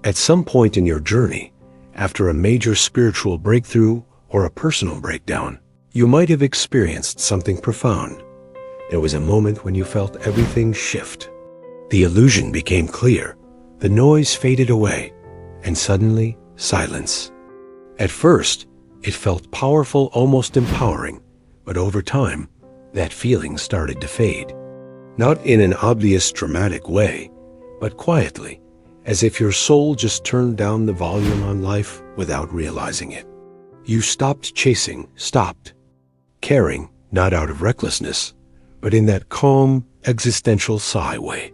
At some point in your journey, after a major spiritual breakthrough or a personal breakdown, you might have experienced something profound. There was a moment when you felt everything shift. The illusion became clear, the noise faded away, and suddenly, silence. At first, it felt powerful, almost empowering, but over time, that feeling started to fade. Not in an obvious, dramatic way, but quietly, as if your soul just turned down the volume on life without realizing it. You stopped chasing, stopped caring, not out of recklessness, but in that calm, existential sigh way.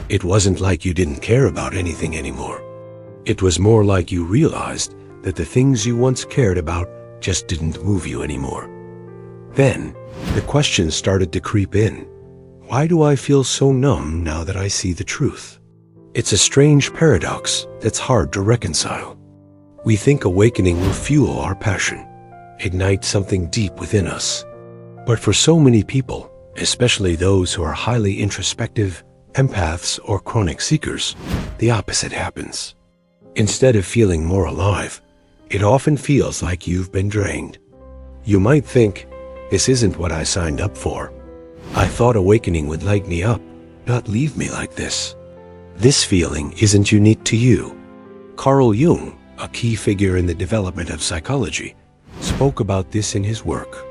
It wasn't like you didn't care about anything anymore. It was more like you realized that the things you once cared about just didn't move you anymore. Then, the questions started to creep in. Why do I feel so numb now that I see the truth? It's a strange paradox that's hard to reconcile. We think awakening will fuel our passion, ignite something deep within us. But for so many people, especially those who are highly introspective, empaths, or chronic seekers, the opposite happens. Instead of feeling more alive, it often feels like you've been drained. You might think, this isn't what I signed up for. I thought awakening would light me up, not leave me like this. This feeling isn't unique to you. Carl Jung, a key figure in the development of psychology, spoke about this in his work.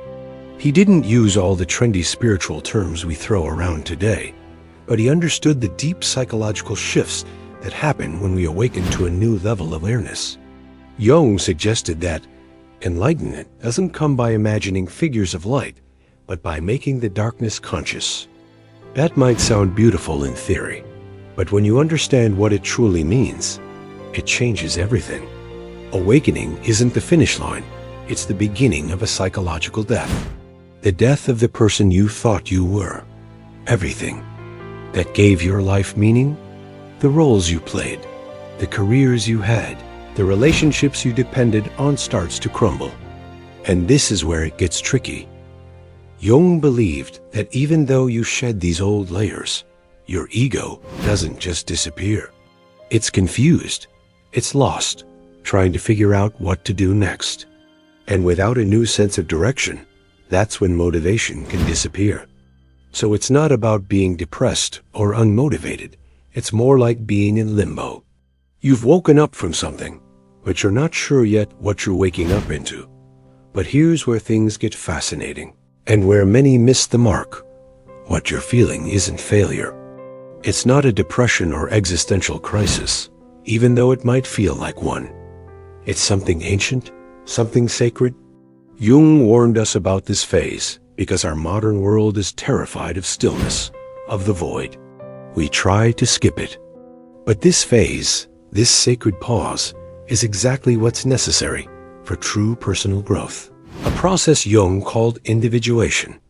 He didn't use all the trendy spiritual terms we throw around today, but he understood the deep psychological shifts that happen when we awaken to a new level of awareness. Jung suggested that enlightenment doesn't come by imagining figures of light, but by making the darkness conscious. That might sound beautiful in theory, but when you understand what it truly means, it changes everything. Awakening isn't the finish line, it's the beginning of a psychological death. The death of the person you thought you were. Everything that gave your life meaning, the roles you played, the careers you had, the relationships you depended on starts to crumble. And this is where it gets tricky. Jung believed that even though you shed these old layers, your ego doesn't just disappear. It's confused, it's lost, trying to figure out what to do next. And without a new sense of direction, that's when motivation can disappear. So it's not about being depressed or unmotivated. It's more like being in limbo. You've woken up from something, but you're not sure yet what you're waking up into. But here's where things get fascinating, and where many miss the mark. What you're feeling isn't failure. It's not a depression or existential crisis, even though it might feel like one. It's something ancient, something sacred. Jung warned us about this phase because our modern world is terrified of stillness, of the void. We try to skip it. But this phase, this sacred pause, is exactly what's necessary for true personal growth. A process Jung called individuation.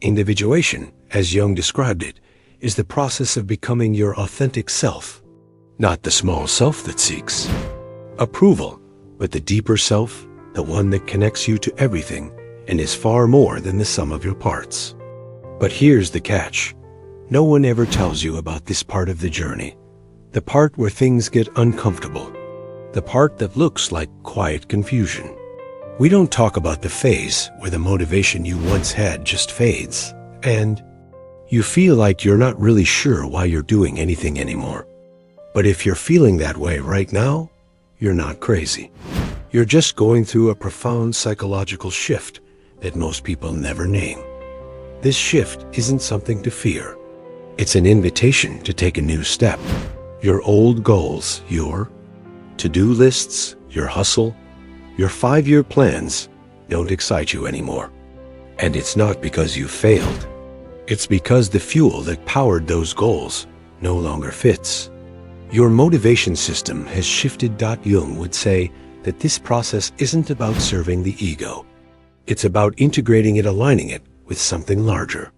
Individuation, as Jung described it, is the process of becoming your authentic self, not the small self that seeks approval, but the deeper self, the one that connects you to everything and is far more than the sum of your parts. But here's the catch. No one ever tells you about this part of the journey, the part where things get uncomfortable, the part that looks like quiet confusion. We don't talk about the phase where the motivation you once had just fades, and you feel like you're not really sure why you're doing anything anymore. But if you're feeling that way right now, you're not crazy. You're just going through a profound psychological shift that most people never name. This shift isn't something to fear. It's an invitation to take a new step. Your old goals, your to-do lists, your hustle, your 5-year plans don't excite you anymore. And it's not because you failed. It's because the fuel that powered those goals no longer fits. Your motivation system has shifted. Jung would say that this process isn't about serving the ego. It's about integrating it, aligning it with something larger.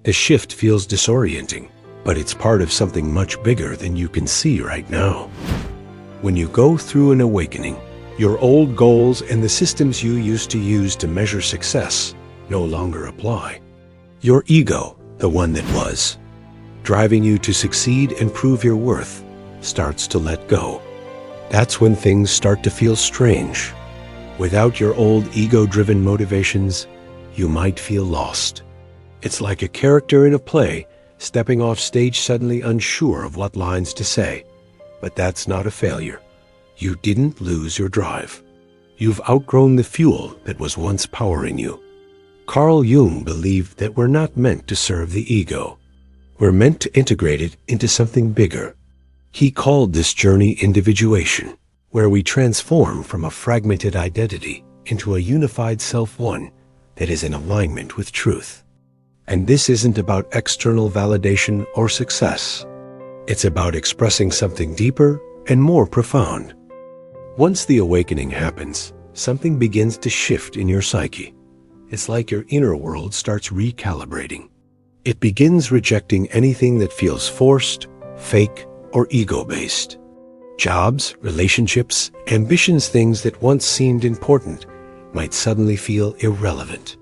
The shift feels disorienting, but it's part of something much bigger than you can see right now. When you go through an awakening, your old goals and the systems you used to use to measure success no longer apply. Your ego, the one that was, driving you to succeed and prove your worth, starts to let go. That's when things start to feel strange. Without your old ego-driven motivations, you might feel lost. It's like a character in a play stepping off stage suddenly unsure of what lines to say. But that's not a failure. You didn't lose your drive. You've outgrown the fuel that was once powering you. Carl Jung believed that we're not meant to serve the ego. We're meant to integrate it into something bigger. He called this journey individuation, where we transform from a fragmented identity into a unified self-one that is in alignment with truth. And this isn't about external validation or success. It's about expressing something deeper and more profound. Once the awakening happens, something begins to shift in your psyche. It's like your inner world starts recalibrating. It begins rejecting anything that feels forced, fake, or ego-based. Jobs, relationships, ambitions, things that once seemed important might suddenly feel irrelevant.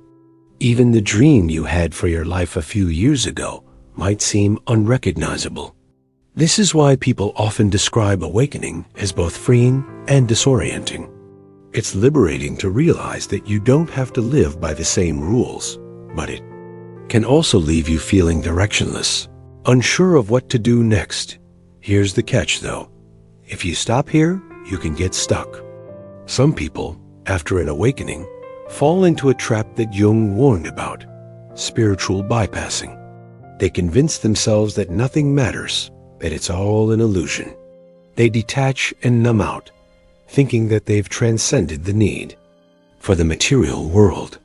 Even the dream you had for your life a few years ago might seem unrecognizable. This is why people often describe awakening as both freeing and disorienting. It's liberating to realize that you don't have to live by the same rules, but it can also leave you feeling directionless, unsure of what to do next. Here's the catch, though. If you stop here, you can get stuck. Some people, after an awakening, fall into a trap that Jung warned about: spiritual bypassing. They convince themselves that nothing matters, that it's all an illusion. They detach and numb out, thinking that they've transcended the need for the material world.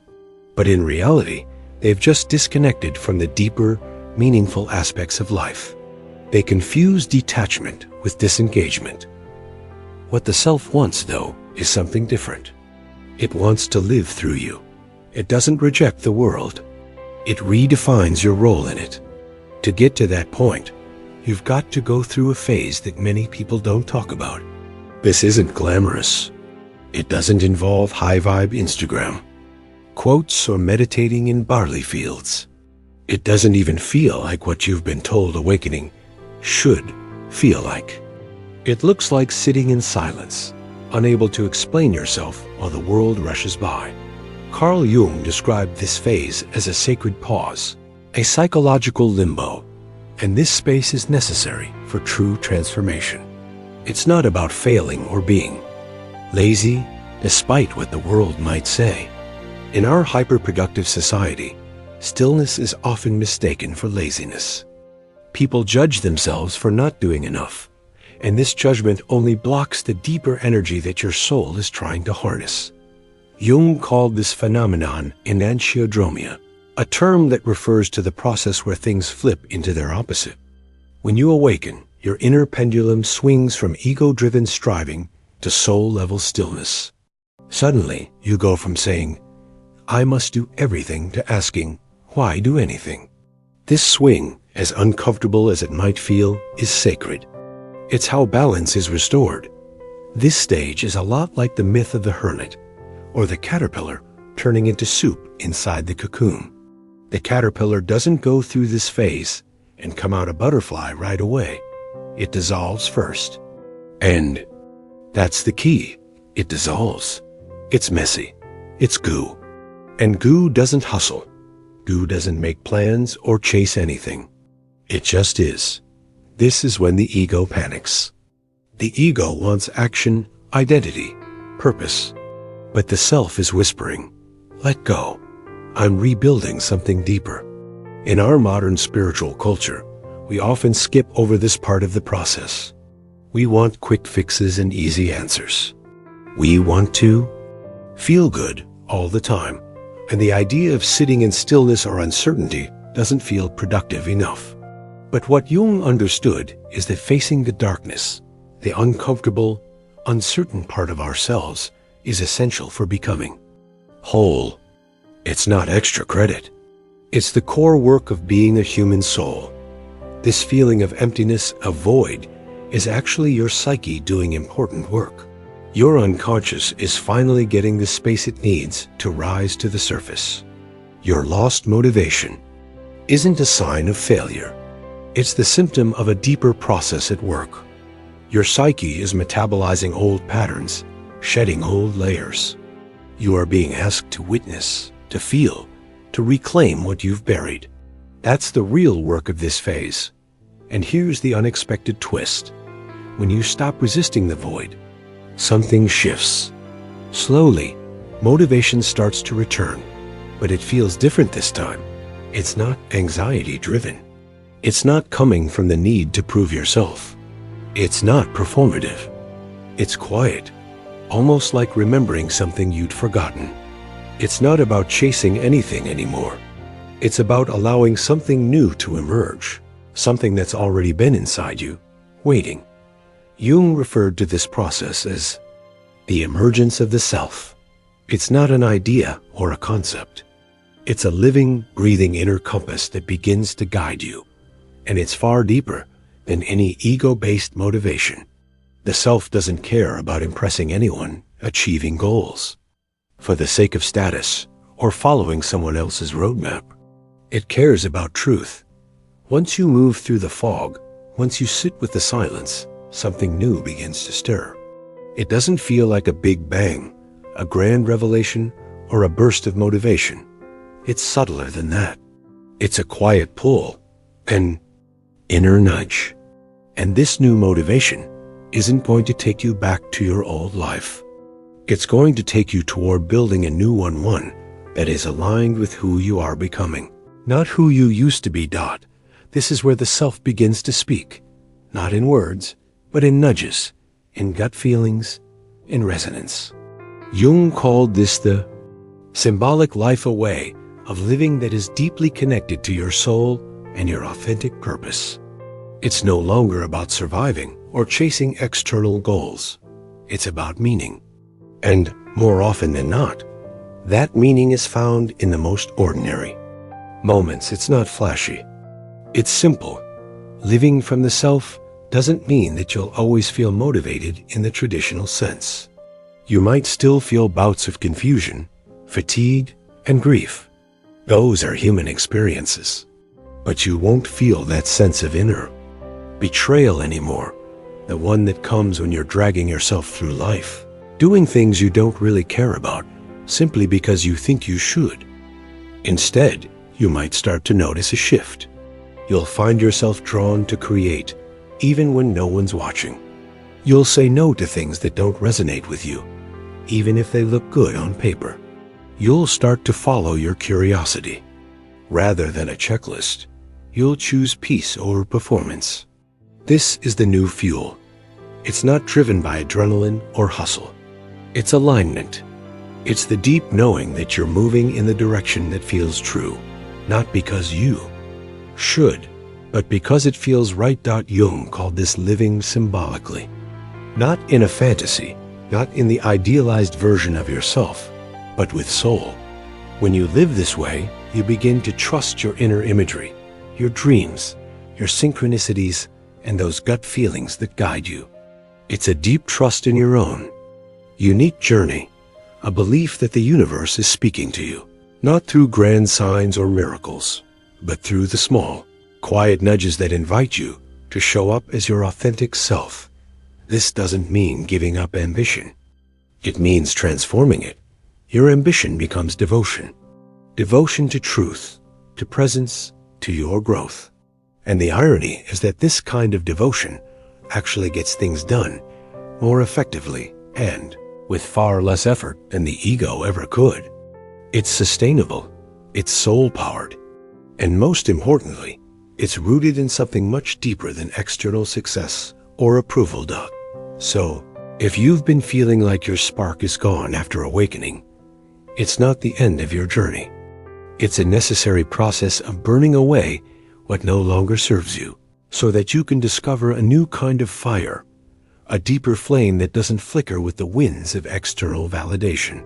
But in reality, they've just disconnected from the deeper, meaningful aspects of life. They confuse detachment with disengagement. What the self wants, though, is something different. It wants to live through you. It doesn't reject the world. It redefines your role in it. To get to that point, you've got to go through a phase that many people don't talk about. This isn't glamorous. It doesn't involve high-vibe Instagram quotes or meditating in barley fields. It doesn't even feel like what you've been told awakening should feel like. It looks like sitting in silence, unable to explain yourself while the world rushes by. Carl Jung described this phase as a sacred pause, a psychological limbo, and this space is necessary for true transformation. It's not about failing or being lazy, despite what the world might say. In our hyper-productive society, stillness is often mistaken for laziness. People judge themselves for not doing enough, and this judgment only blocks the deeper energy that your soul is trying to harness. Jung called this phenomenon enantiodromia, a term that refers to the process where things flip into their opposite. When you awaken, your inner pendulum swings from ego-driven striving to soul-level stillness. Suddenly, you go from saying, "I must do everything," to asking, "Why do anything?" This swing, as uncomfortable as it might feel, is sacred. It's how balance is restored. This stage is a lot like the myth of the hermit, or the caterpillar turning into soup inside the cocoon. The caterpillar doesn't go through this phase and come out a butterfly right away. It dissolves first. And that's the key. It dissolves. It's messy. It's goo. And goo doesn't hustle. Goo doesn't make plans or chase anything. It just is. This is when the ego panics. The ego wants action, identity, purpose. But the self is whispering, "Let go. I'm rebuilding something deeper." In our modern spiritual culture, we often skip over this part of the process. We want quick fixes and easy answers. We want to feel good all the time, and the idea of sitting in stillness or uncertainty doesn't feel productive enough. But what Jung understood is that facing the darkness, the uncomfortable, uncertain part of ourselves, is essential for becoming whole. It's not extra credit. It's the core work of being a human soul. This feeling of emptiness, of void, is actually your psyche doing important work. Your unconscious is finally getting the space it needs to rise to the surface. Your lost motivation isn't a sign of failure. It's the symptom of a deeper process at work. Your psyche is metabolizing old patterns, shedding old layers. You are being asked to witness, to feel, to reclaim what you've buried. That's the real work of this phase. And here's the unexpected twist. When you stop resisting the void, something shifts. Slowly, motivation starts to return, but it feels different this time. It's not anxiety-driven. It's not coming from the need to prove yourself. It's not performative. It's quiet, almost like remembering something you'd forgotten. It's not about chasing anything anymore. It's about allowing something new to emerge, something that's already been inside you, waiting. Jung referred to this process as the emergence of the self. It's not an idea or a concept. It's a living, breathing inner compass that begins to guide you. And it's far deeper than any ego-based motivation. The self doesn't care about impressing anyone, achieving goals, for the sake of status, or following someone else's roadmap. It cares about truth. Once you move through the fog, once you sit with the silence, something new begins to stir. It doesn't feel like a big bang, a grand revelation, or a burst of motivation. It's subtler than that. It's a quiet pull, an inner nudge. And this new motivation isn't going to take you back to your old life. It's going to take you toward building a new one that is aligned with who you are becoming, not who you used to be. This is where the self begins to speak, not in words, but in nudges, in gut feelings, in resonance. Jung called this the symbolic life, a way of living that is deeply connected to your soul and your authentic purpose. It's no longer about surviving or chasing external goals. It's about meaning. And more often than not, that meaning is found in the most ordinary moments. It's not flashy. It's simple. Living from the self doesn't mean that you'll always feel motivated in the traditional sense. You might still feel bouts of confusion, fatigue, and grief. Those are human experiences. But you won't feel that sense of inner betrayal anymore, the one that comes when you're dragging yourself through life, doing things you don't really care about, simply because you think you should. Instead, you might start to notice a shift. You'll find yourself drawn to create, even when no one's watching. You'll say no to things that don't resonate with you, even if they look good on paper. You'll start to follow your curiosity. Rather than a checklist, you'll choose peace over performance. This is the new fuel. It's not driven by adrenaline or hustle. It's alignment. It's the deep knowing that you're moving in the direction that feels true, not because you should, but because it feels right. Jung called this living symbolically. Not in a fantasy, not in the idealized version of yourself, but with soul. When you live this way, you begin to trust your inner imagery, your dreams, your synchronicities, and those gut feelings that guide you. It's a deep trust in your own unique journey, a belief that the universe is speaking to you, not through grand signs or miracles, but through the small, quiet nudges that invite you to show up as your authentic self. This doesn't mean giving up ambition. It means transforming it. Your ambition becomes devotion. Devotion to truth, to presence, to your growth. And the irony is that this kind of devotion actually gets things done more effectively and with far less effort than the ego ever could. It's sustainable, it's soul-powered, and most importantly, it's rooted in something much deeper than external success or approval. So, if you've been feeling like your spark is gone after awakening, it's not the end of your journey. It's a necessary process of burning away what no longer serves you, so that you can discover a new kind of fire, a deeper flame that doesn't flicker with the winds of external validation.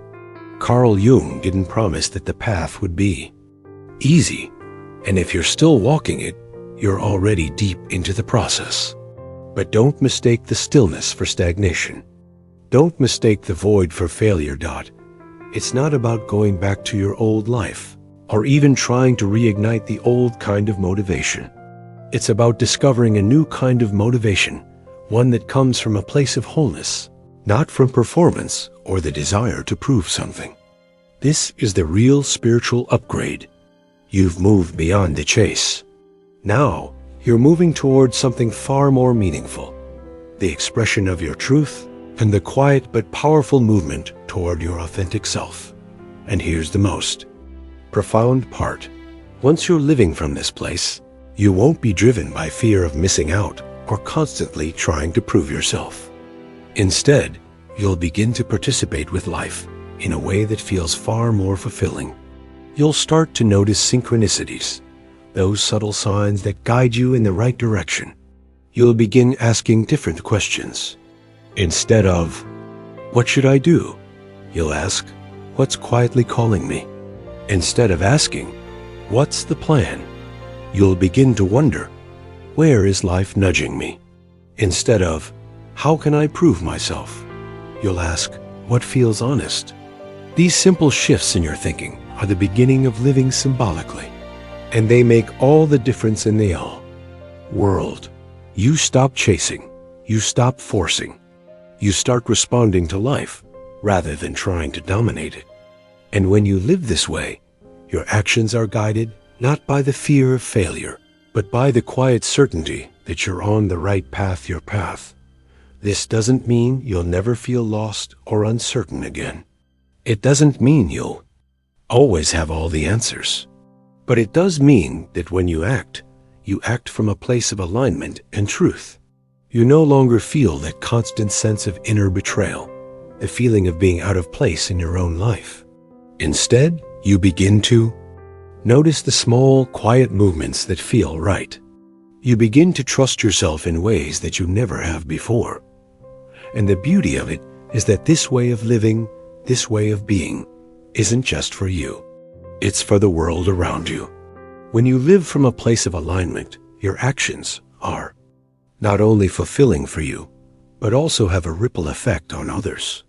Carl Jung didn't promise that the path would be easy, and if you're still walking it, you're already deep into the process. But don't mistake the stillness for stagnation. Don't mistake the void for failure. It's not about going back to your old life, or even trying to reignite the old kind of motivation. It's about discovering a new kind of motivation, one that comes from a place of wholeness, not from performance or the desire to prove something. This is the real spiritual upgrade. You've moved beyond the chase. Now, you're moving towards something far more meaningful, the expression of your truth and the quiet but powerful movement toward your authentic self. And here's the most profound part. Once you're living from this place, you won't be driven by fear of missing out or constantly trying to prove yourself. Instead, you'll begin to participate with life in a way that feels far more fulfilling. You'll start to notice synchronicities, those subtle signs that guide you in the right direction. You'll begin asking different questions. Instead of, "What should I do?" you'll ask, "What's quietly calling me?" Instead of asking, "What's the plan?" you'll begin to wonder, "Where is life nudging me?" Instead of, "How can I prove myself?" you'll ask, "What feels honest?" These simple shifts in your thinking are the beginning of living symbolically, and they make all the difference in the world. You stop chasing, you stop forcing, you start responding to life rather than trying to dominate it. And when you live this way, your actions are guided not by the fear of failure, but by the quiet certainty that you're on the right path. This doesn't mean you'll never feel lost or uncertain again. It doesn't mean you'll always have all the answers. But it does mean that when you act from a place of alignment and truth. You no longer feel that constant sense of inner betrayal, the feeling of being out of place in your own life. Instead, you begin to notice the small, quiet movements that feel right. You begin to trust yourself in ways that you never have before. And the beauty of it is that this way of living, this way of being, isn't just for you. It's for the world around you. When you live from a place of alignment, your actions are not only fulfilling for you, but also have a ripple effect on others.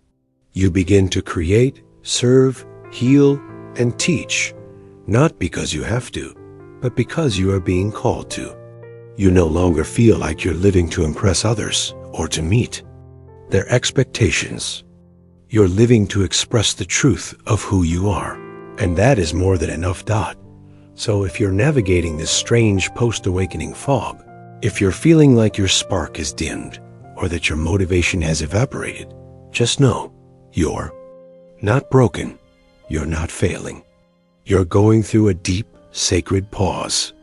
You begin to create, serve, heal, and teach, not because you have to, but because you are being called to. You no longer feel like you're living to impress others or to meet their expectations. You're living to express the truth of who you are, and that is more than enough. So if you're navigating this strange post-awakening fog, if you're feeling like your spark is dimmed or that your motivation has evaporated, just know you're not broken. You're not failing. You're going through a deep, sacred pause.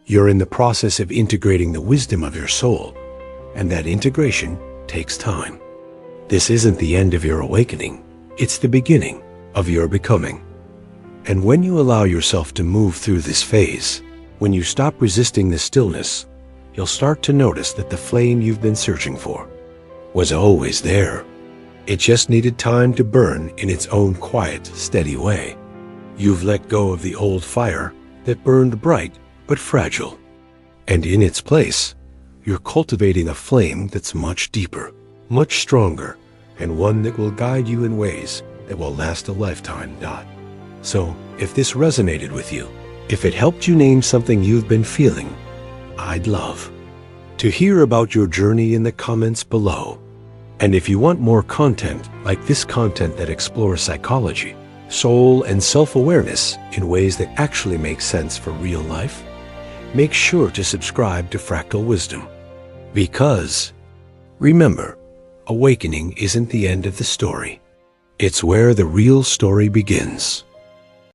You're in the process of integrating the wisdom of your soul, and that integration takes time. This isn't the end of your awakening. It's the beginning of your becoming. And when you allow yourself to move through this phase, when you stop resisting the stillness, you'll start to notice that the flame you've been searching for was always there. It just needed time to burn in its own quiet, steady way. You've let go of the old fire that burned bright but fragile. And in its place, you're cultivating a flame that's much deeper, much stronger, and one that will guide you in ways that will last a lifetime. So, if this resonated with you, if it helped you name something you've been feeling, I'd love to hear about your journey in the comments below. And if you want more content like this, content that explores psychology, soul, and self-awareness in ways that actually make sense for real life, make sure to subscribe to Fractal Wisdom. Because, remember, awakening isn't the end of the story. It's where the real story begins.